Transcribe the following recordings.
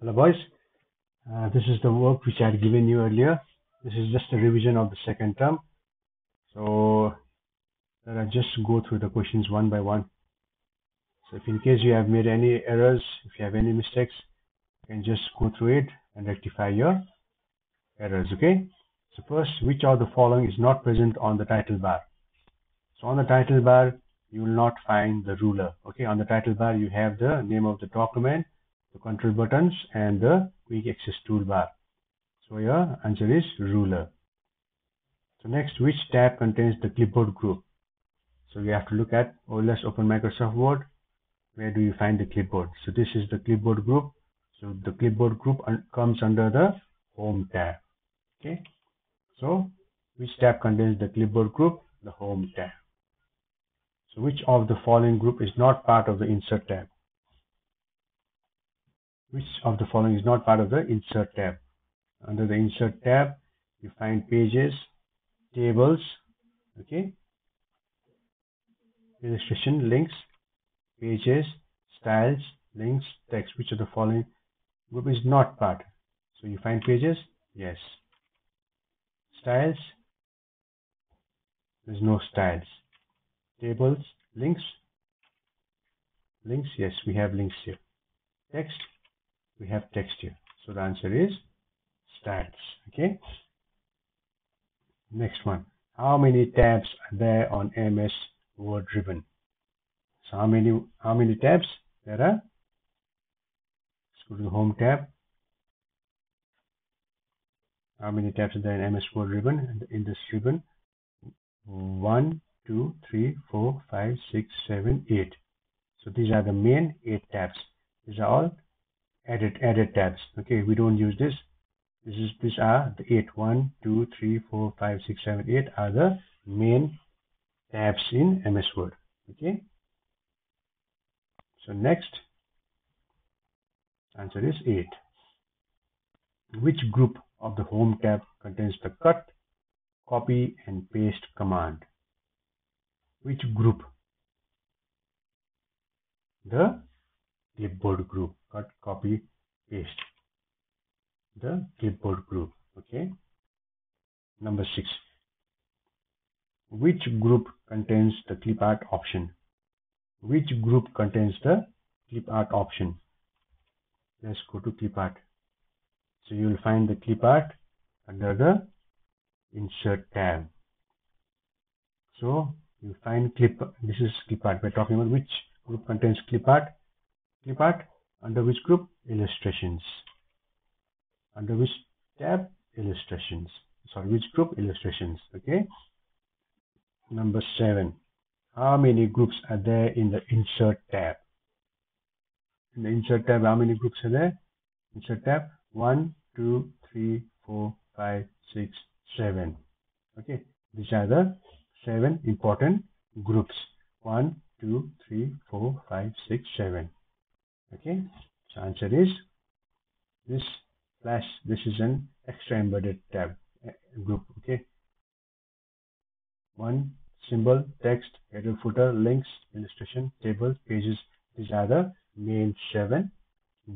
Hello boys, this is the work which I had given you earlier. This is just a revision of the second term. So let us just go through the questions one by one. So if in case you have made any errors, if you have any mistakes, you can just go through it and rectify your errors, okay? So first, which of the following is not present on the title bar? So on the title bar, you will not find the ruler, okay? On the title bar, you have the name of the document, the control buttons, and the quick access toolbar. So your answer is ruler. So next, which tab contains the clipboard group? So we have to look at, or let's open Microsoft Word. Where do you find the clipboard? So this is the clipboard group. So the clipboard group comes under the home tab. Okay. So which tab contains the clipboard group? The home tab. So which of the following group is not part of the insert tab? Which of the following is not part of the insert tab? Under the insert tab, you find pages, tables, okay, illustration, links, pages, styles, links, text. Which of the following group is not part? So you find pages? Yes. Styles? There's no styles. Tables? Links? Links? Yes, we have links here. Text? We have text here. So the answer is styles. Okay. Next one. How many tabs are there on MS Word ribbon? So how many tabs there are? Let's go to the home tab. How many tabs are there in MS Word ribbon? And in this ribbon, 1, 2, 3, 4, 5, 6, 7, 8. So these are the main 8 tabs. These are all added tabs. Okay, we don't use this. These are the 8. 1, 2, 3, 4, 5, 6, 7, 8 are the main tabs in MS Word. Okay. So next answer is 8. Which group of the home tab contains the cut, copy and paste command? Which group? The clipboard group. Cut, copy, paste. The clipboard group. Okay. Number 6. Which group contains the clip art option? Which group contains the clip art option? Let's go to clip art. So you will find the clip art under the insert tab. So you find this is clip art. We're talking about which group contains clip art. Clip art under which group? Illustrations. Under which tab? Illustrations. Sorry, which group? Illustrations. Okay. Number 7. How many groups are there in the insert tab? In the insert tab, how many groups are there? Insert tab 1, 2, 3, 4, 5, 6, 7. Okay, these are the 7 important groups. 1, 2, 3, 4, 5, 6, 7. Okay, so answer is this this is an extra embedded tab group. Okay, 1 symbol, text, header, footer, links, illustration, tables, pages. These are the main 7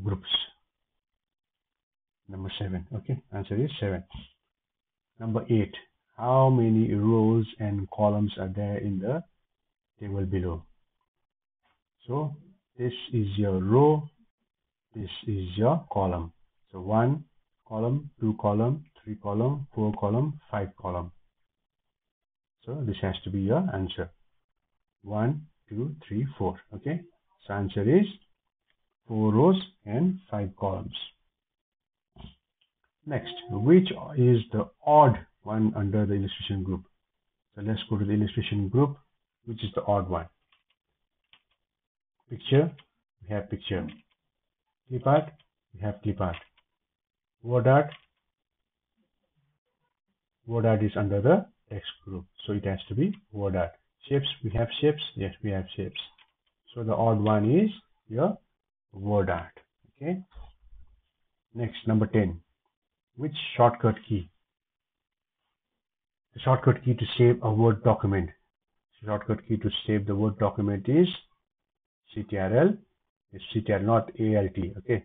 groups. Number 7. Okay, answer is 7. Number 8. How many rows and columns are there in the table below? So this is your row, this is your column. So 1 column, 2 column, 3 column, 4 column, 5 column. So this has to be your answer. 1, 2, 3, 4. Okay. So answer is 4 rows and 5 columns. Next, which is the odd one under the illustration group? So let's go to the illustration group. Which is the odd one? Picture, we have picture. Clip art, we have clip art. Word art is under the text group. So it has to be word art. Shapes, we have shapes. Yes, we have shapes. So the odd one is your word art. Okay. Next, number 10. Which shortcut key? The shortcut key to save a Word document. Shortcut key to save the Word document is CTRL. It's CTRL, not ALT. Okay.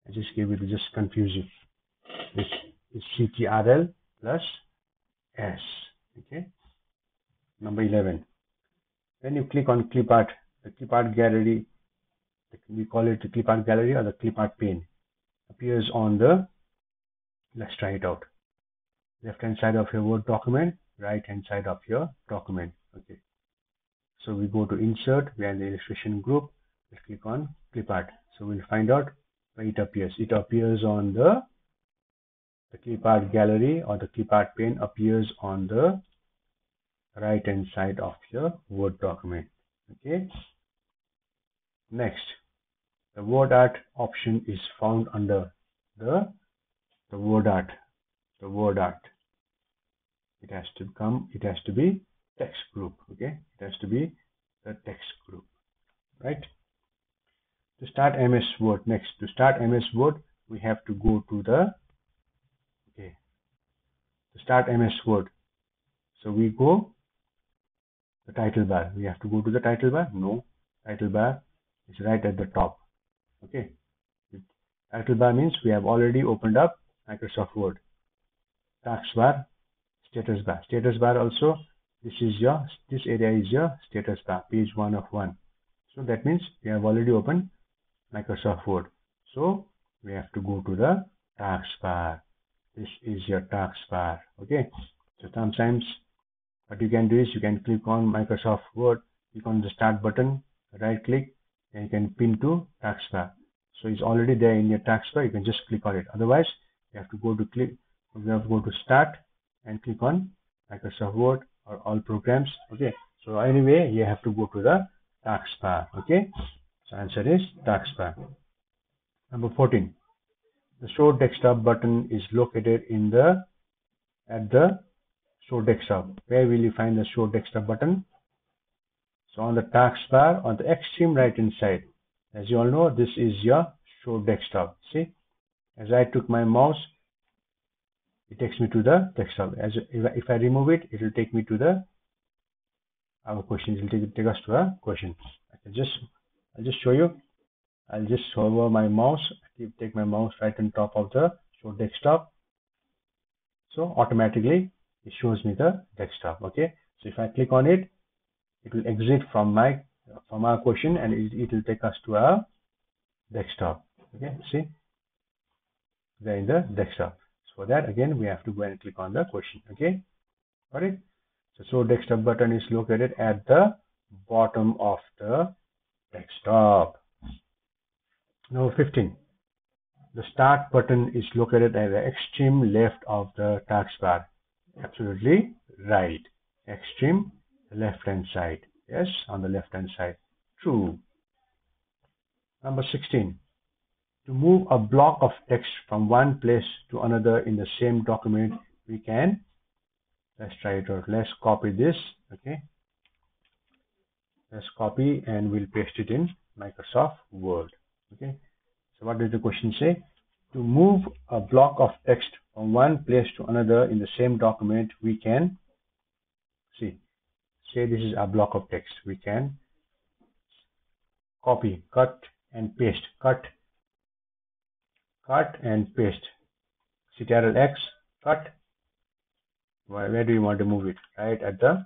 I just gave it to just confuse you. This is CTRL plus S. Okay. Number 11. When you click on clip art, the clip art gallery, we call it the clip art gallery or the clip art pane, appears on the, let's try it out, left hand side of your Word document, right hand side of your document. Okay. So we go to insert, we are in the illustration group, let's click on clip art. So we'll find out where it appears. It appears on the clip art gallery or the clip art pane appears on the right hand side of your Word document. Okay. Next, the word art option is found under the word art. The word art. It has to be text group. Okay. It has to be the text group. Right. To start MS Word, next, to start MS Word, we have to go to the, okay, to start MS Word. So we go the title bar. We have to go to the title bar. No, title bar is right at the top. Okay. Title bar means we have already opened up Microsoft Word. Taskbar, status bar. Status bar also, this area is your status bar, page 1 of 1. So that means we have already opened Microsoft Word. So we have to go to the taskbar. This is your taskbar. Okay. So sometimes what you can do is you can click on Microsoft Word, click on the start button, right click, and you can pin to taskbar. So it's already there in your taskbar. You can just click on it. Otherwise, you have to go to start and click on Microsoft Word or all programs. Okay. So anyway, you have to go to the taskbar. Okay. So answer is taskbar. Number 14. The Show Desktop button is located at the Show Desktop. Where will you find the Show Desktop button? So on the taskbar on the extreme right hand side. As you all know, this is your Show Desktop. See, as I took my mouse, it takes me to the desktop. If I remove it, it will take me to our question. It will take us to a question. I'll just show you. I'll just hover my mouse. Take my mouse right on top of the Show Desktop. So automatically it shows me the desktop. Okay. So if I click on it, it will exit from our question and it will take us to our desktop. Okay. See, they're in the desktop. So for that, again, we have to go and click on the question. Okay. Got it? So Show Desktop button is located at the bottom of the desktop. Number 15. The Start button is located at the extreme left of the taskbar. Absolutely right. Extreme left hand side. Yes, on the left hand side. True. Number 16. To move a block of text from one place to another in the same document, we can, let's try it out. Let's copy this. Okay. Let's copy and we'll paste it in Microsoft Word. Okay. So what does the question say? To move a block of text from one place to another in the same document, we can, say this is a block of text. We can copy, cut and paste. Cut and paste. Ctrl X, cut. Where do you want to move it? Right at the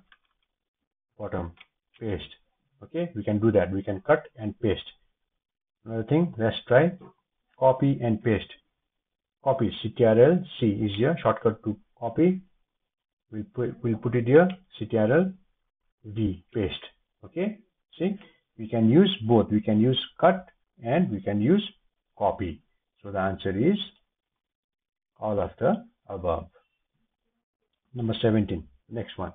bottom. Paste. Okay, we can do that. We can cut and paste. Another thing, let's try copy and paste. Copy, Ctrl C is your shortcut to copy. We'll put it here, Ctrl V, paste. Okay, see, we can use both. We can use cut and we can use copy. So the answer is all of the above. Number 17, next one.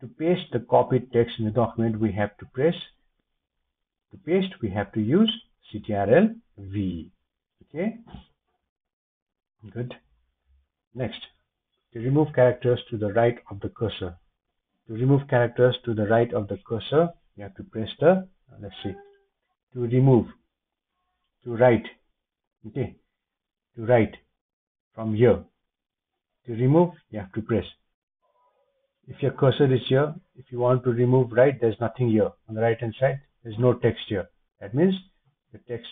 To paste the copied text in the document, we have to press, to paste, we have to use Ctrl V. Okay, good. Next, to remove characters to the right of the cursor. To remove characters to the right of the cursor, you have to press the, let's see, to remove, to right, okay, to right from here. To remove, you have to press. If your cursor is here, if you want to remove right, there's nothing here. On the right hand side, there's no text here. That means the text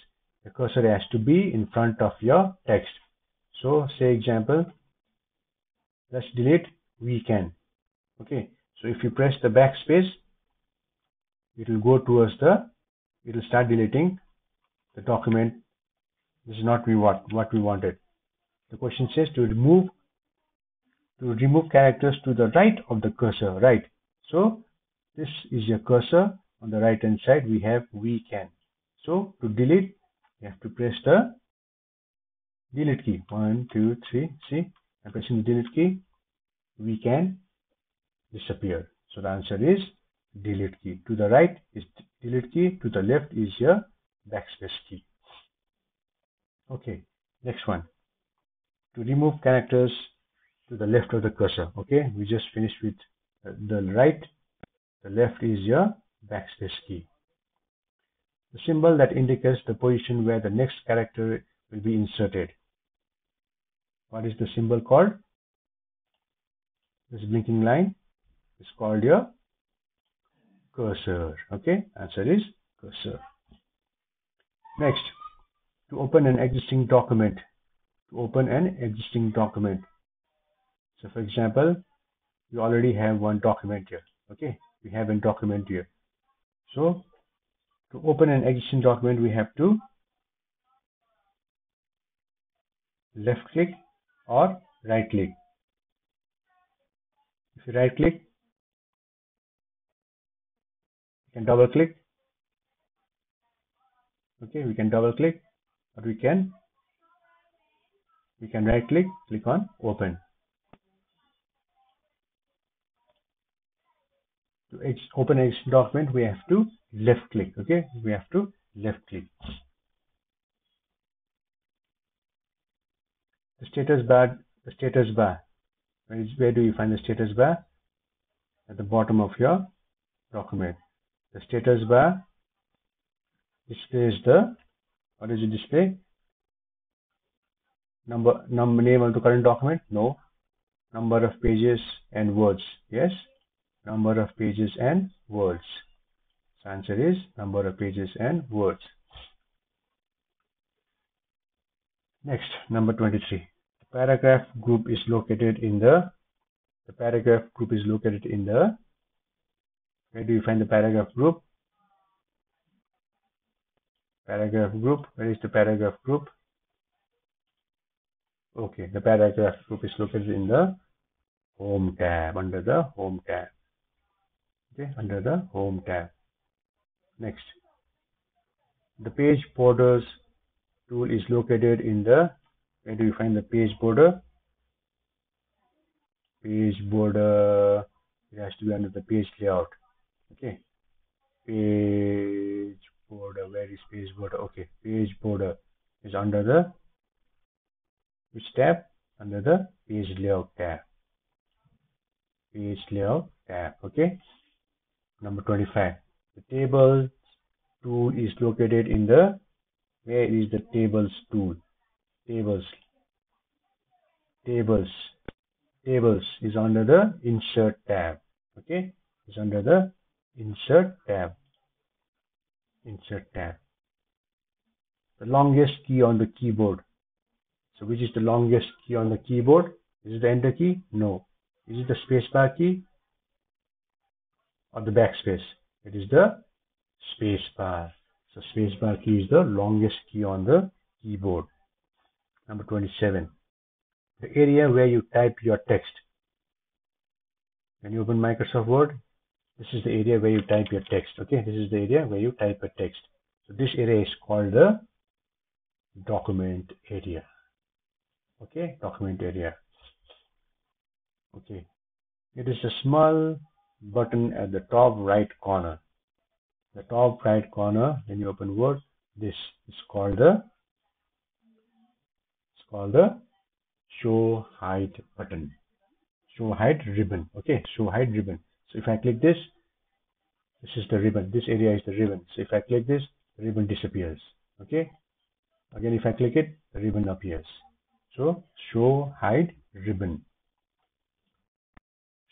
the cursor has to be in front of your text. So say example, let's delete weekend. Okay, so if you press the backspace, it will go towards it will start deleting the document. This is not what we wanted. The question says to remove characters to the right of the cursor, right? So this is your cursor. On the right hand side we have weekend. So to delete, you have to press the delete key. 1, 2, 3. See, I'm pressing the delete key. Weekend disappear. So the answer is delete key. To the right is delete key. To the left is your backspace key. Okay, next one. To remove characters to the left of the cursor. Okay, we just finished with the right. The left is your backspace key. The symbol that indicates the position where the next character will be inserted. What is the symbol called? This blinking line is called your cursor. Okay, answer is cursor. Next, to open an existing document. So for example, you already have one document here. Okay, we have a document here. So to open an existing document, we have to left click or right click. If you right click, you can double click. Okay, we can double click, or we can right click, click on open. To open an existing document, we have to left click. Okay, we have to left click. The status bar. Where do you find the status bar? At the bottom of your document. The status bar displays what does it display? Name of the current document? No. Number of pages and words? Yes. Number of pages and words. So answer is number of pages and words. Next, number 23. The paragraph group is located in the where do you find the paragraph group? Where is the paragraph group? Okay, the paragraph group is located in the home tab, under the home tab. Okay, under the home tab. Next, the page borders tool is located in the, where do you find the page border? Page border, it has to be under the page layout. Okay, page border, where is page border? Okay, page border is under the which tab? Under the page layout tab. Page layout tab. Okay, number 25. The tables tool is located in the, where is the tables tool? Tables is under the insert tab. Okay, is under the insert tab. The longest key on the keyboard. So which is the longest key on the keyboard? Is it the enter key? No. Is it the spacebar key or the backspace? It is the spacebar. So spacebar key is the longest key on the keyboard. Number 27. The area where you type your text. When you open Microsoft Word, this is the area where you type your text. Okay, this is the area where you type a text. So this area is called the document area. Okay, document area. Okay, it is a small button at the top right corner. The top right corner, when you open Word, this is called the show hide button. Show hide ribbon. Okay, show hide ribbon. So if I click this is the ribbon. This area is the ribbon. So if I click this, the ribbon disappears. Okay. Again, if I click it, the ribbon appears. So show hide ribbon.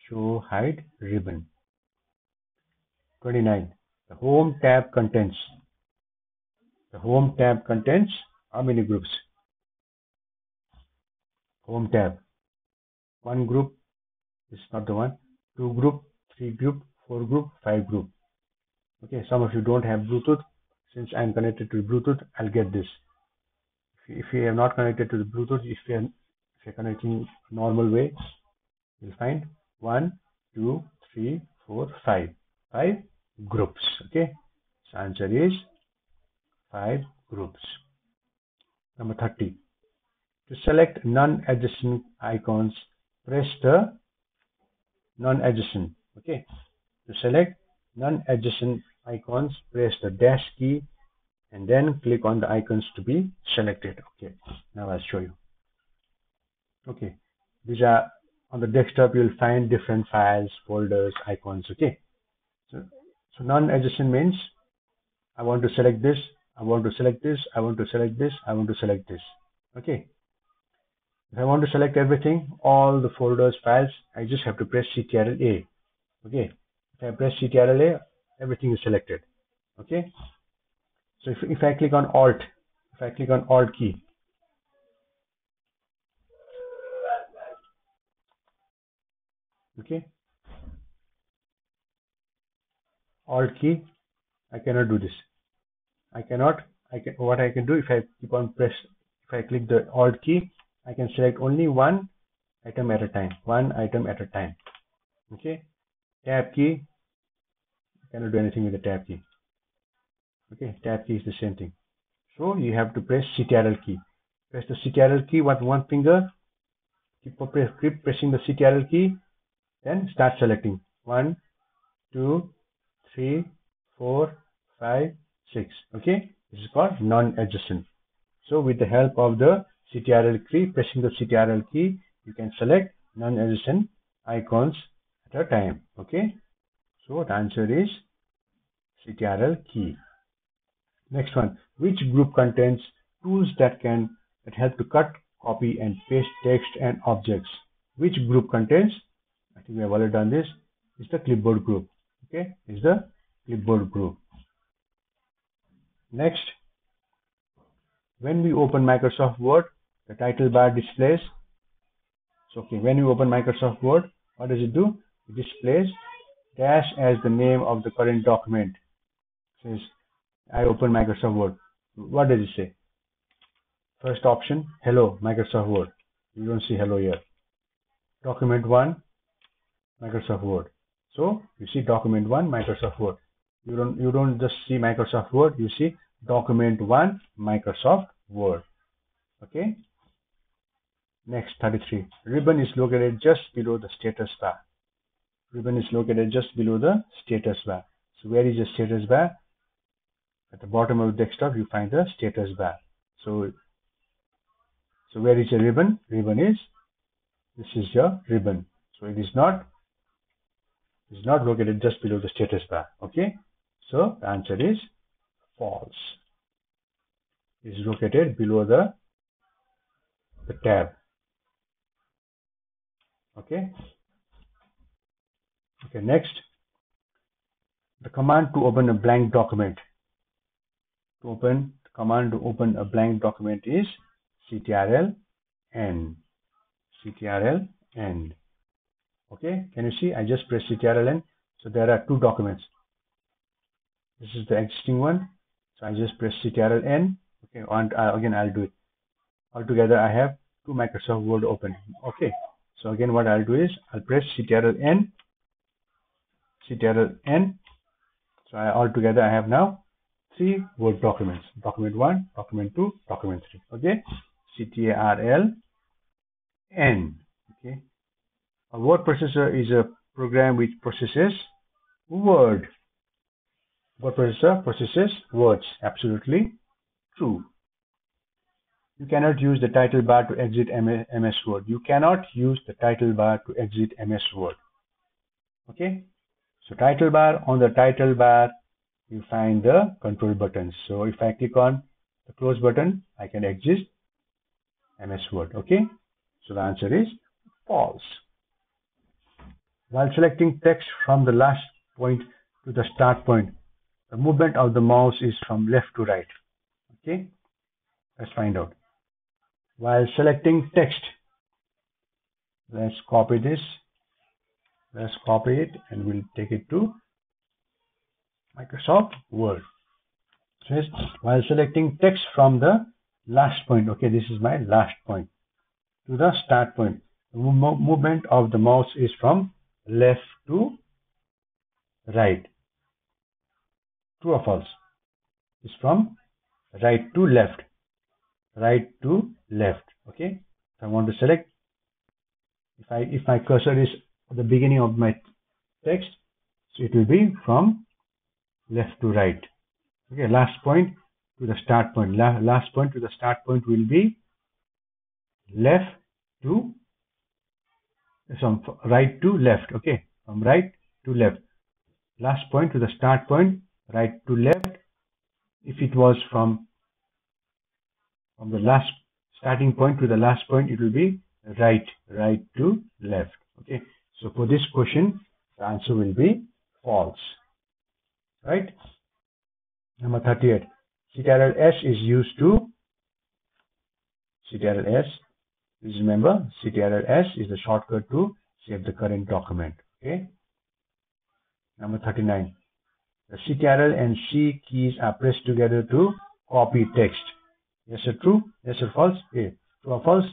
Show hide ribbon. 29. The home tab contains. The home tab contains how many groups? Home tab. One group is not the one. 2 group, 3 group, 4 group, 5 group. Okay, some of you don't have Bluetooth. Since I'm connected to Bluetooth, I'll get this. If you are not connected to the Bluetooth, if you're connecting normal way, you'll find 1, 2, 3, 4, 5. 5 groups. Okay, so answer is 5 groups. Number 30. To select non-adjacent icons, press the non-adjacent. Okay, to select non-adjacent icons, press the dash key and then click on the icons to be selected. Okay, now I'll show you. Okay, these are on the desktop. You'll find different files, folders, icons. Okay, so non-adjacent means I want to select this, I want to select this, I want to select this, I want to select this. Okay, if I want to select everything, all the folders, files, I just have to press Ctrl A. Okay, if I press Ctrl A, everything is selected. Okay, so if I click on Alt, key, okay, Alt key, I cannot do this. What I can do, if I click the Alt key, I can select only one item at a time. Okay, tab key, I cannot do anything with the tab key. Okay, tab key is the same thing. So you have to press Ctrl key. Press the Ctrl key with one finger. Keep pressing the Ctrl key. Then start selecting 1, 2, 3, 4, 5, 6. Okay, this is called non-adjacent. So with the help of the Ctrl key, pressing the Ctrl key, you can select non-adjacent icons at a time. Okay, so the answer is Ctrl key. Next one, which group contains tools that help to cut, copy and paste text and objects? Which group contains, I think we have already done this, is the clipboard group. Okay, is the clipboard group. Next, when we open Microsoft Word, the title bar displays. So okay, when you open Microsoft Word, what does it do? It displays dash as the name of the current document. It says I open Microsoft Word. What does it say? First option, hello Microsoft Word. You don't see hello here. Document 1, Microsoft Word. So you see document 1, Microsoft Word. You don't just see Microsoft Word, you see document 1, Microsoft Word. Okay. Next, 33. Ribbon is located just below the status bar. Ribbon is located just below the status bar. So where is the status bar? At the bottom of the desktop, you find the status bar. So where is the ribbon? Ribbon is, this is your ribbon. So it is not located just below the status bar. Okay. So the answer is false. It is located below the tab. Okay. Okay. Next, the command to open a blank document. Command to open a blank document is Ctrl-N. Ctrl-N. Okay, can you see? I just press Ctrl-N. So there are two documents. This is the existing one. So I just press Ctrl-N. Okay, and again I'll do it. Altogether I have two Microsoft Word open. Okay, so again what I'll do is I'll press Ctrl-N. Ctrl-N. So altogether I have now 3 Word documents. Document 1, document 2, document 3. Okay, Ctrl-N. Okay, a word processor is a program which processes word. Word processor processes words. Absolutely true. You cannot use the title bar to exit MS Word. You cannot use the title bar to exit MS Word. Okay, so title bar, on the title bar you find the control buttons. So if I click on the close button, I can exit MS Word. Okay, so the answer is false. While selecting text from the last point to the start point, the movement of the mouse is from left to right. Okay, let's find out. While selecting text, let's copy this. Let's copy it and we'll take it to Microsoft Word. So while selecting text from the last point, okay, this is my last point, to the start point. The movement of the mouse is from left to right. True or false? It's from right to left. Right to left. Okay. If I want to select, if my cursor is at the beginning of my text, so it will be from left to right. Okay. Last point to the start point. Last point to the start point will be left to from right to left. Okay. From right to left. Last point to the start point, right to left. If it was from the last starting point to the last point, it will be right to left. Okay, so for this question, the answer will be false. Right? Number 38. Ctrl S is used to Ctrl S. Please remember, Ctrl S is the shortcut to save the current document. Okay. Number 39. The Ctrl and C keys are pressed together to copy text. Yes or true? Yes or false? Okay. True or false?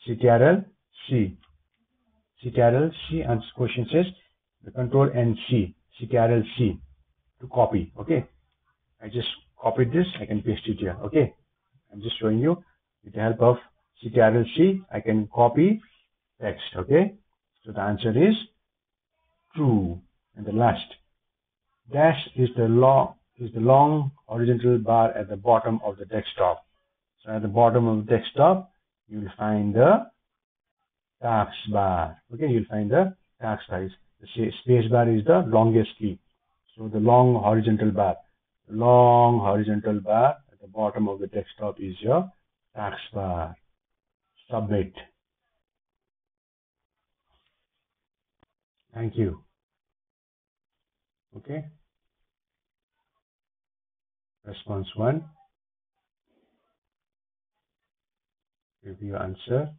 Ctrl C. Ctrl C, and question says the control and C. Ctrl C to copy. Okay. I just copied this. I can paste it here. Okay. I'm just showing you with the help of Ctrl C. I can copy text. Okay. So the answer is true. And the last dash is the long horizontal bar at the bottom of the desktop. So at the bottom of the desktop, you will find the taskbar. Okay, you'll find the taskbar. The space bar is the longest key. So the long horizontal bar at the bottom of the desktop is your taskbar. Submit. Thank you. Okay. Response 1. Review answer.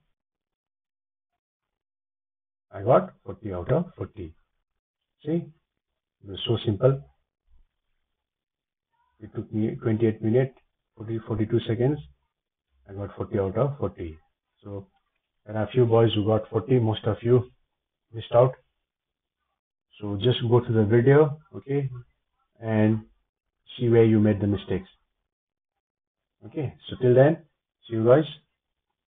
I got 40 out of 40. See, it was so simple. It took me 28 minutes, 42 seconds. I got 40 out of 40. So there are a few boys who got 40. Most of you missed out. So just go to the video, okay, and see where you made the mistakes. Okay, so till then, see you guys.